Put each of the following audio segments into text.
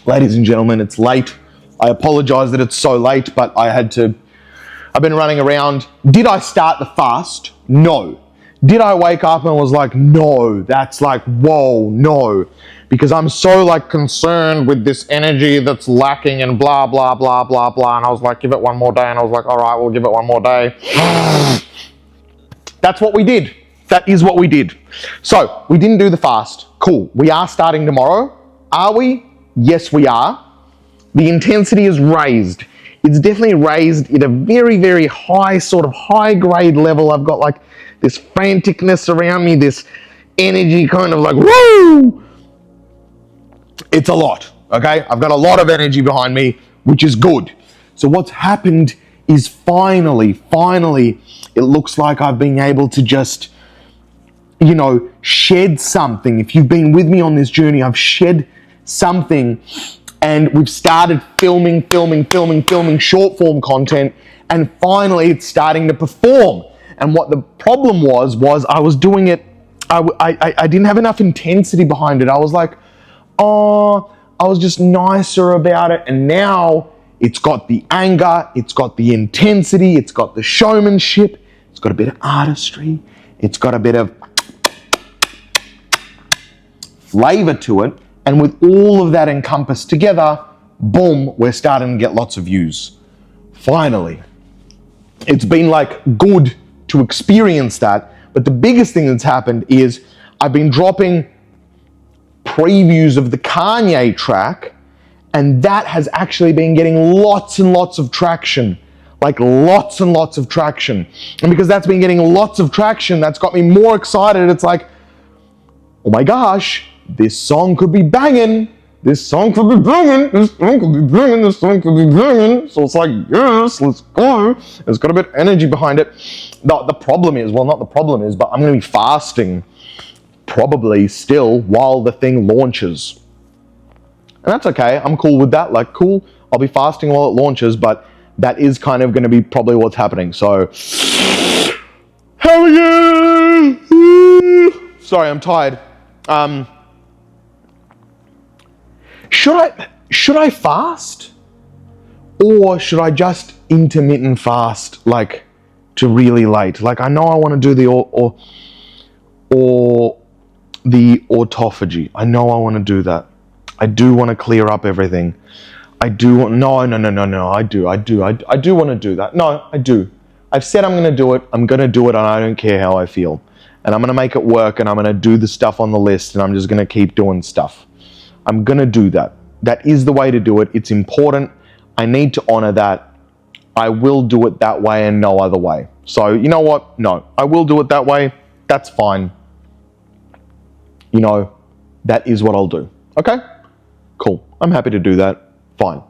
Ladies and gentlemen, it's late. I apologize that it's so late, but I've been running around. Did I start the fast? No. Did I wake up and was like, no, that's like, whoa, no. Because I'm so like concerned with this energy that's lacking and blah, blah, blah, blah, blah. And I was like, give it one more day. And I was like, all right, we'll give it one more day. That's what we did. That is what we did. So we didn't do the fast. Cool. We are starting tomorrow. Are we? Yes, we are. The intensity is raised. It's definitely raised at a very, very high, sort of high grade level. I've got like this franticness around me, this energy kind of like, woo! It's a lot, okay? I've got a lot of energy behind me, which is good. So what's happened is finally, it looks like I've been able to just, shed something. If you've been with me on this journey, I've shed something. And we've started filming short form content, and finally it's starting to perform. And what the problem was I was doing it, I didn't have enough intensity behind it. I was like, I was just nicer about it. And now it's got the anger, it's got the intensity, it's got the showmanship, it's got a bit of artistry, it's got a bit of flavor to it. And with all of that encompassed together, boom, we're starting to get lots of views. Finally. It's been like good to experience that. But the biggest thing that's happened is I've been dropping previews of the Kanye track, and that has actually been getting lots and lots of traction. Like lots and lots of traction. And because that's been getting lots of traction, that's got me more excited. It's like, oh my gosh, this song could be banging. This song could be banging. This song could be banging. This song could be banging. So it's like, yes, let's go. It's got a bit of energy behind it. The problem is, well, not the problem is, but I'm going to be fasting probably still while the thing launches. And that's okay. I'm cool with that. Like, cool. I'll be fasting while it launches, but that is kind of going to be probably what's happening. So, hell yeah! Sorry, I'm tired. Should I fast? Or should I just intermittent fast, like, to really late? Like, I know I want to do the the autophagy. I know I want to do that. I do want to clear up everything. I do want, no, I do want to do that. No, I do. I've said I'm going to do it. I'm going to do it, and I don't care how I feel. And I'm going to make it work, and I'm going to do the stuff on the list, and I'm just going to keep doing stuff. I'm going to do that. That is the way to do it. It's important. I need to honor that. I will do it that way and no other way. So, you know what? No, I will do it that way. That's fine. That is what I'll do. Okay? Cool. I'm happy to do that. Fine.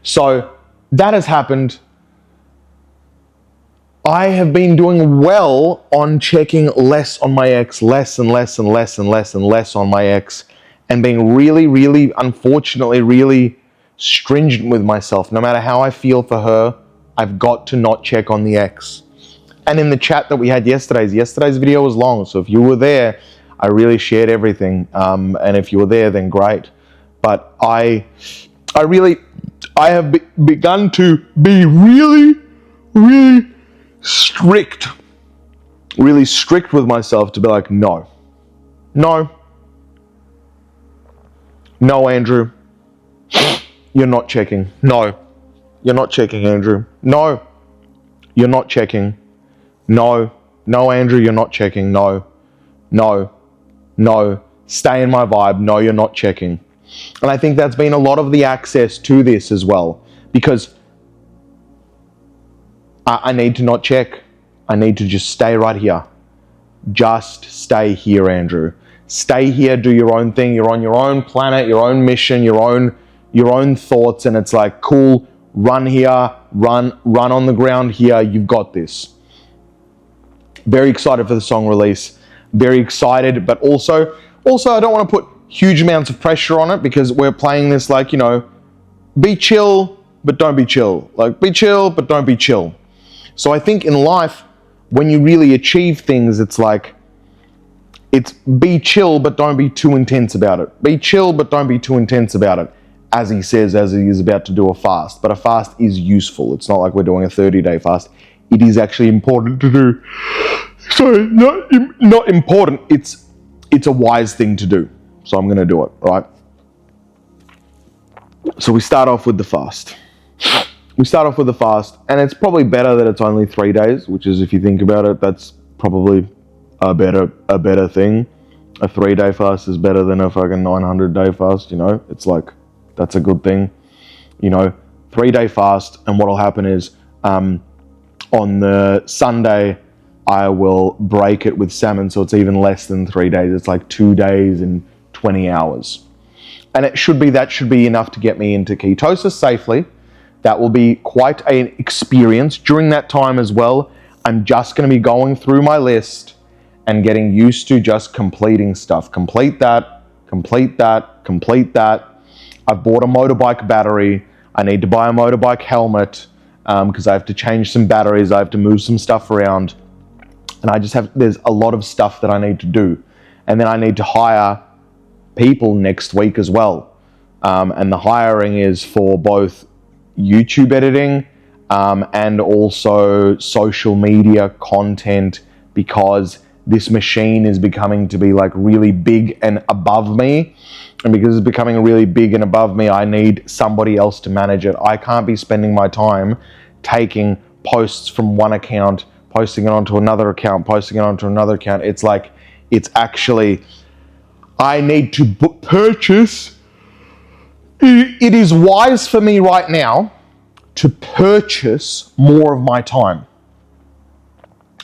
So, that has happened. I have been doing well on checking less on my ex, less and less and less and less and less on my ex, and being really, really, unfortunately, really stringent with myself. No matter how I feel for her, I've got to not check on the ex. And in the chat that we had yesterday's video was long, so if you were there, I really shared everything. And if you were there, then great. But I have begun to be really, really strict with myself, to be like, no, Andrew, you're not checking. No, you're not checking, Andrew. No, you're not checking. No, Andrew, you're not checking. No, stay in my vibe. No, you're not checking. And I think that's been a lot of the access to this as well, because I need to not check. I need to just stay right here. Just stay here, Andrew. Stay here, do your own thing. You're on your own planet, your own mission, your own thoughts, and it's like, cool, run here, run on the ground here, you've got this. Very excited for the song release. Very excited, but also I don't want to put huge amounts of pressure on it, because we're playing this like, be chill, but don't be chill. Like, be chill, but don't be chill. So I think in life, when you really achieve things, it's like, it's be chill, but don't be too intense about it. Be chill, but don't be too intense about it. as he says, as he is about to do a fast. But a fast is useful. It's not like we're doing a 30-day fast. It is actually important to do. So not important. It's a wise thing to do. So I'm going to do it, right? So we start off with the fast. And it's probably better that it's only 3 days, which is, if you think about it, that's probably a better thing. A 3-day fast is better than a fucking 900-day fast, you know? It's like, that's a good thing. You know, 3-day fast, and what'll happen is, on the Sunday, I will break it with salmon, so it's even less than 3 days. It's like 2 days and 20 hours. And that should be enough to get me into ketosis safely. That will be quite an experience. During that time as well, I'm just going to be going through my list and getting used to just completing stuff. Complete that. I've bought a motorbike battery. I need to buy a motorbike helmet because I have to change some batteries. I have to move some stuff around. And there's a lot of stuff that I need to do. And then I need to hire people next week as well. And the hiring is for both YouTube editing and also social media content, because this machine is becoming to be like really big and above me. And because it's becoming really big and above me, I need somebody else to manage it. I can't be spending my time taking posts from one account, posting it onto another account, It's like, it's actually, I need to purchase. It is wise for me right now to purchase more of my time.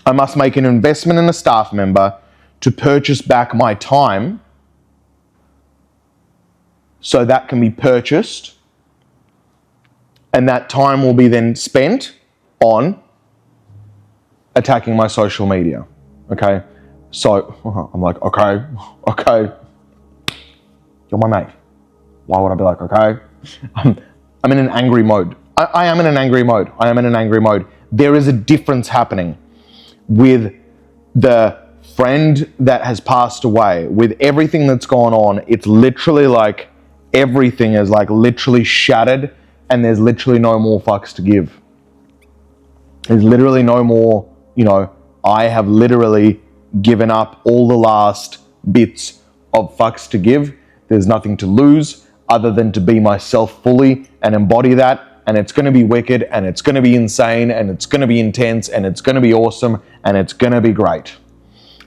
I must make an investment in a staff member to purchase back my time, so that can be purchased, and that time will be then spent on attacking my social media. Okay? So I'm like, okay, you're my mate. Why would I be like, okay? I'm in an angry mode. I am in an angry mode. There is a difference happening with the friend that has passed away, with everything that's gone on. It's literally like everything is like literally shattered, and there's literally no more fucks to give. There's literally no more, I have literally given up all the last bits of fucks to give. There's nothing to lose other than to be myself fully and embody that. And it's going to be wicked, and it's going to be insane, and it's going to be intense, and it's going to be awesome, and it's going to be great.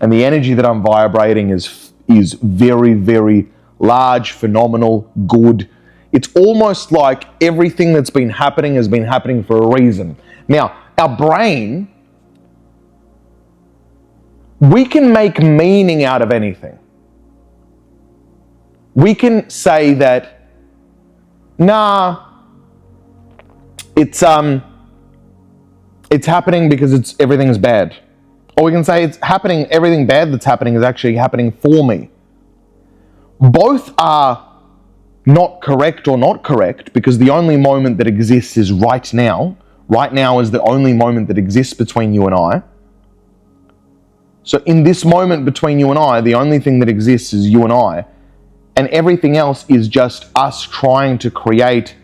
And the energy that I'm vibrating is very, very large, phenomenal, good. It's almost like everything that's been happening has been happening for a reason. Now, our brain, we can make meaning out of anything. We can say that, nah, it's happening because everything's bad. Or we can say it's happening, everything bad that's happening is actually happening for me. Both are not correct or not correct, because the only moment that exists is right now. Right now is the only moment that exists between you and I. So in this moment between you and I, the only thing that exists is you and I. And everything else is just us trying to create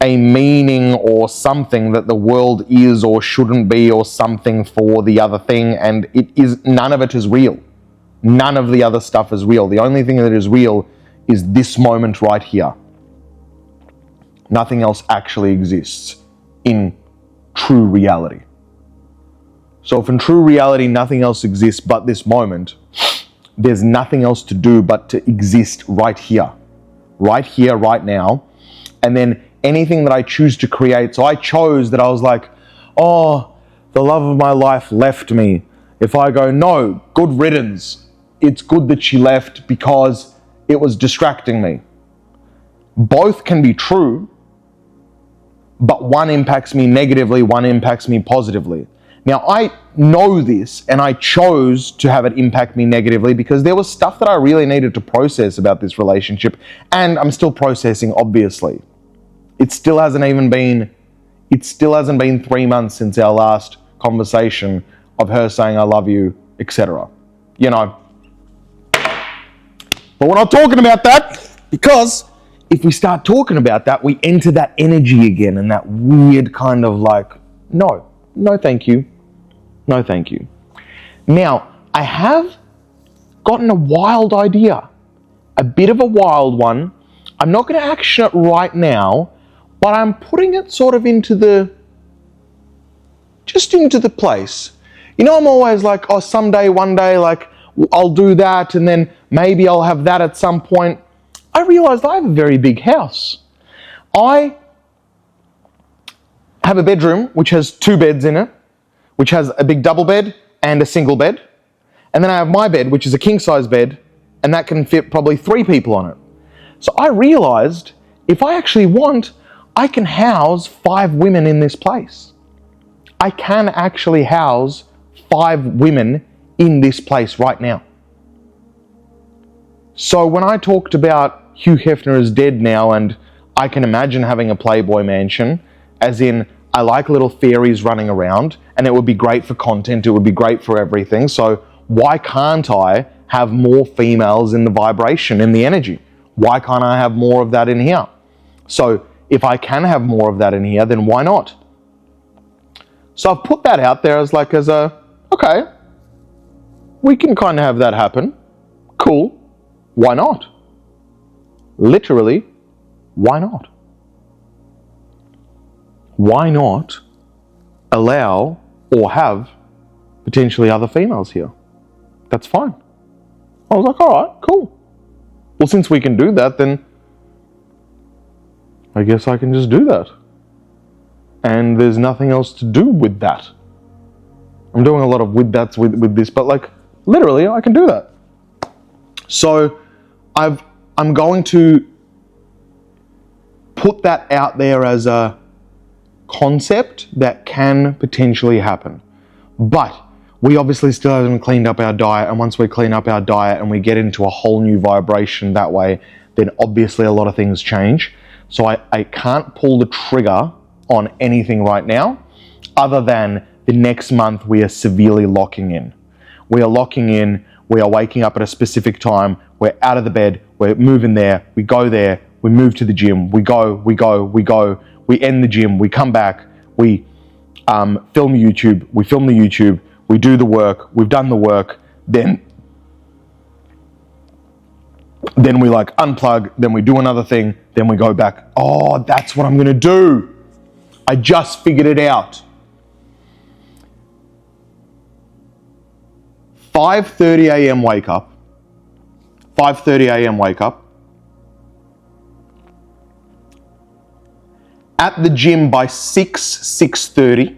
a meaning or something that the world is or shouldn't be, or something for the other thing. And none of it is real. None of the other stuff is real. The only thing that is real is this moment right here. Nothing else actually exists in true reality. So if in true reality nothing else exists but this moment, there's nothing else to do but to exist right here, right now. And then anything that I choose to create. So I chose that I was like, oh, the love of my life left me. If I go, no, good riddance. It's good that she left because it was distracting me. Both can be true, but one impacts me negatively, one impacts me positively. Now, I know this, and I chose to have it impact me negatively because there was stuff that I really needed to process about this relationship, and I'm still processing, obviously. It still hasn't been 3 months since our last conversation of her saying I love you, etc. But we're not talking about that, because if we start talking about that, we enter that energy again and that weird kind of like, no thank you. No thank you. Now, I have gotten a wild idea, a bit of a wild one. I'm not going to action it right now, but I'm putting it sort of into the place. You know, I'm always like, oh, someday, one day, like, I'll do that, and then maybe I'll have that at some point. I realized I have a very big house. I have a bedroom which has 2 beds in it, which has a big double bed and a single bed. And then I have my bed, which is a king-size bed, and that can fit probably 3 people on it. So I realized if I actually want, I can house 5 women in this place. I can actually house 5 women in this place right now. So when I talked about Hugh Hefner is dead now and I can imagine having a Playboy mansion, as in I like little fairies running around and it would be great for content, it would be great for everything. So why can't I have more females in the vibration, in the energy? Why can't I have more of that in here? So if I can have more of that in here, then why not? So I've put that out there as okay, we can kind of have that happen. Cool. Why not? Literally, why not? Why not allow or have potentially other females here? That's fine. I was like, all right, cool. Well, since we can do that, then I guess I can just do that. And there's nothing else to do with that. I'm doing a lot of with that's with this, but like literally I can do that. So I'm going to put that out there as a concept that can potentially happen. But we obviously still haven't cleaned up our diet, and once we clean up our diet and we get into a whole new vibration that way, then obviously a lot of things change. So I can't pull the trigger on anything right now, other than the next month we are severely locking in. We are locking in, we are waking up at a specific time, we're out of the bed, we're moving there, we go there, we move to the gym, we go, we end the gym, we come back, we film YouTube, we film the YouTube, we do the work, we've done the work, then we like unplug, then we do another thing, then we go back. Oh, that's what I'm gonna do. I just figured it out. 5:30 a.m. wake up. 5:30 a.m. wake up. At the gym by 6:30.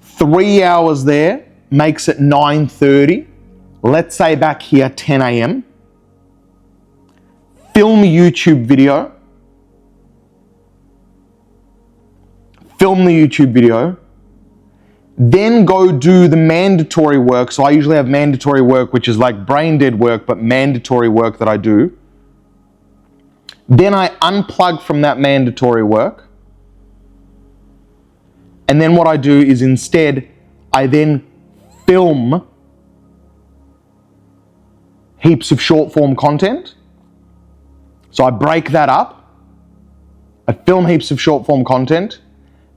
Three hours there makes it 9:30. Let's say back here 10 a.m. Film a YouTube video. Film the YouTube video. Then go do the mandatory work. So I usually have mandatory work, which is like brain dead work, but mandatory work that I do. Then I unplug from that mandatory work. And then what I do is instead, I then film heaps of short form content. So I break that up. I film heaps of short form content.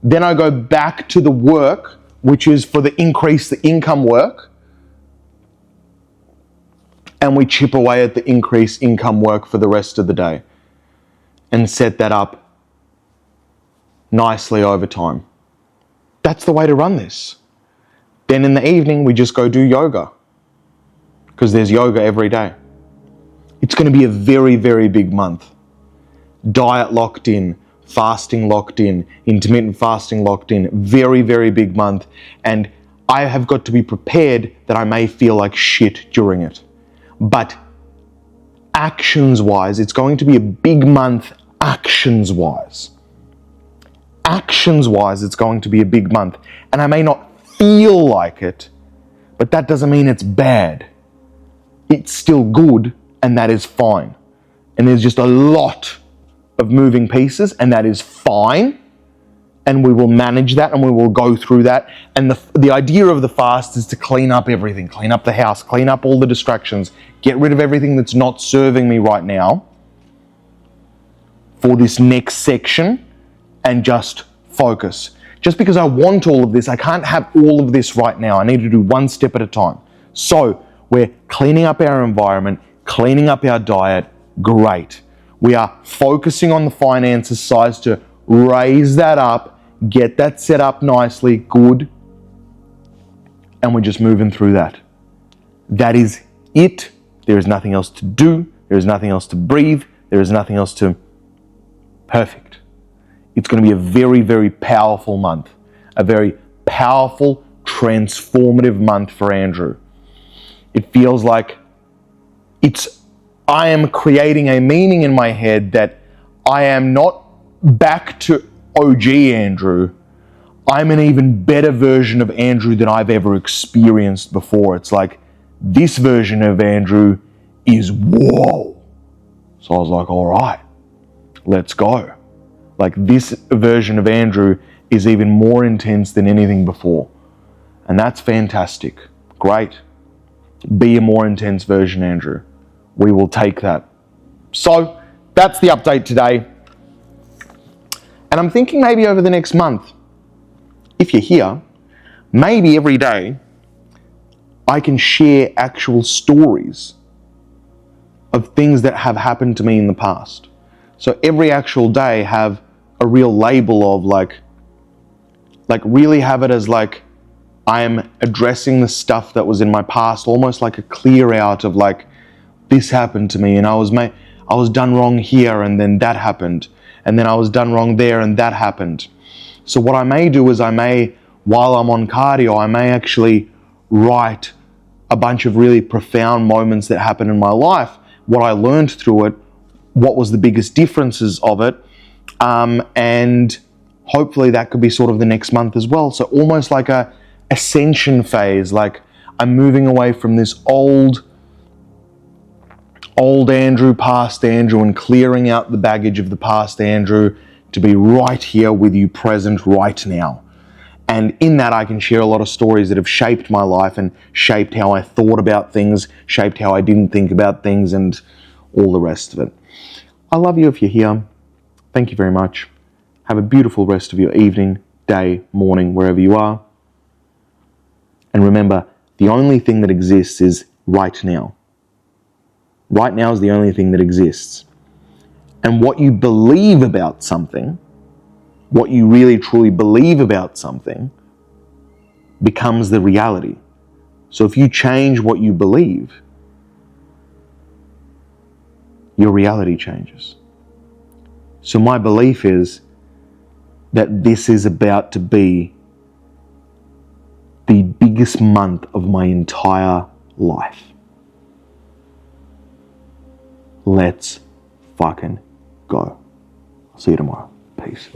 Then I go back to the work, which is for the increase the income work. And we chip away at the increased income work for the rest of the day. And set that up nicely over time. That's the way to run this. Then in the evening, we just go do yoga. Because there's yoga every day. It's going to be a very, very big month. Diet locked in, fasting locked in, intermittent fasting locked in. Very, very big month. And I have got to be prepared that I may feel like shit during it. But actions-wise, it's going to be a big month actions-wise. Actions-wise, it's going to be a big month. And I may not feel like it, but that doesn't mean it's bad. It's still good, and that is fine. And there's just a lot of moving pieces, and that is fine. and we will manage that and we will go through that. And the idea of the fast is to clean up everything, clean up the house, clean up all the distractions, get rid of everything that's not serving me right now for this next section, and just focus. Just because I want all of this, I can't have all of this right now. I need to do one step at a time. So we're cleaning up our environment, cleaning up our diet. Great. We are focusing on the finances side to raise that up, get that set up nicely, good. And we're just moving through that. That is it. There is nothing else to do. There is nothing else to breathe. There is nothing else to... Perfect. It's going to be a very, very powerful month. A very powerful, transformative month for Andrew. It feels like I am creating a meaning in my head that I am not back to OG Andrew. I'm an even better version of Andrew than I've ever experienced before. It's like, this version of Andrew is whoa. So I was like, all right, let's go. Like, this version of Andrew is even more intense than anything before. And that's fantastic. Great. Be a more intense version, Andrew. We will take that. So that's the update today. And I'm thinking maybe over the next month, if you're here, maybe every day I can share actual stories of things that have happened to me in the past. So every actual day have a real label of like really have it as like I am addressing the stuff that was in my past, almost like a clear out of like, this happened to me and I was done wrong here and then that happened. And then I was done wrong there and that happened. So what I may do is while I'm on cardio, I may actually write a bunch of really profound moments that happened in my life, what I learned through it, what was the biggest differences of it, and hopefully that could be sort of the next month as well. So almost like a ascension phase, like I'm moving away from this old Andrew, past Andrew, and clearing out the baggage of the past Andrew to be right here with you present right now. And in that, I can share a lot of stories that have shaped my life and shaped how I thought about things, shaped how I didn't think about things, and all the rest of it. I love you if you're here. Thank you very much. Have a beautiful rest of your evening, day, morning, wherever you are. And remember, the only thing that exists is right now. Right now is the only thing that exists. And what you believe about something, what you really truly believe about something, becomes the reality. So if you change what you believe, your reality changes. So my belief is that this is about to be the biggest month of my entire life. Let's fucking go. I'll see you tomorrow. Peace.